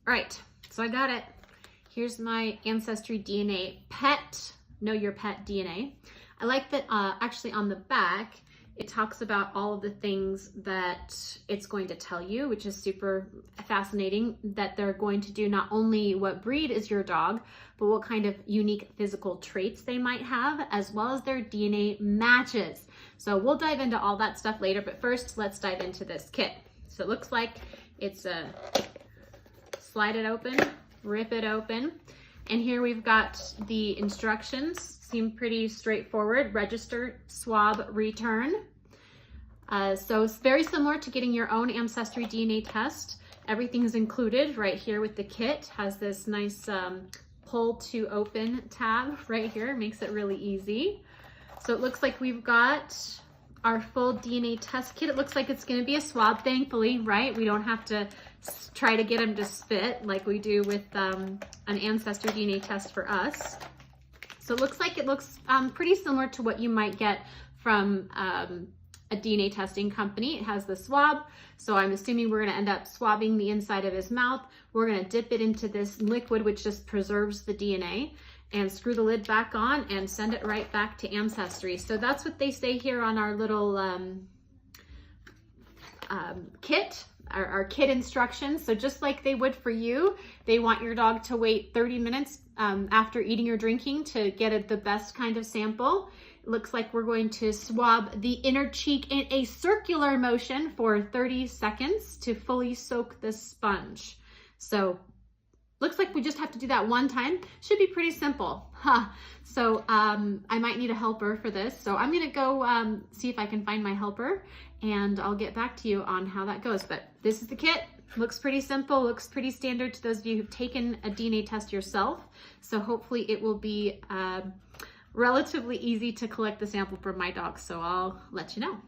All right, so I got it. Here's my Ancestry DNA pet, know your pet DNA. I like that actually on the back, it talks about all of the things that it's going to tell you, which is super fascinating, that they're going to do not only what breed is your dog, but what kind of unique physical traits they might have, as well as their DNA matches. So we'll dive into all that stuff later, but first let's dive into this kit. So it looks like it's a slide it open, rip it open. And here we've got the instructions, seem pretty straightforward. Register, swab, return. So it's very similar to getting your own Ancestry DNA test. Everything is included right here with the kit. Has this nice pull to open tab right here, makes it really easy. So it looks like we've got our full DNA test kit. It looks like it's gonna be a swab, thankfully, right? We don't have to try to get them to spit like we do with an Ancestry DNA test for us. So it looks pretty similar to what you might get from a DNA testing company. It has the swab. So I'm assuming we're gonna end up swabbing the inside of his mouth. We're gonna dip it into this liquid, which just preserves the DNA, and screw the lid back on and send it right back to Ancestry. So that's what they say here on our little kit, our kit instructions. So just like they would for you, they want your dog to wait 30 minutes after eating or drinking to get the best kind of sample. It looks like we're going to swab the inner cheek in a circular motion for 30 seconds to fully soak the sponge. So looks like we just have to do that one time. Should be pretty simple. So I might need a helper for this. So I'm gonna go see if I can find my helper, and I'll get back to you on how that goes. But this is the kit. Looks pretty simple, looks pretty standard to those of you who've taken a DNA test yourself. So hopefully it will be relatively easy to collect the sample from my dog. So I'll let you know.